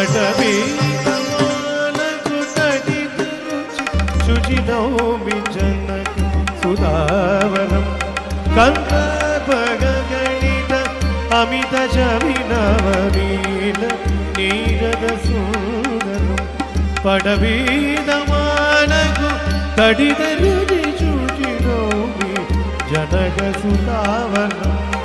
పటవీనకు శుచినౌమి Janaka సుధావరం కందర్పగణిత అమిత చవినవనీల నీరద సుందరం పటవీనకు కడిత శుచినౌమి Janaka సుధావరం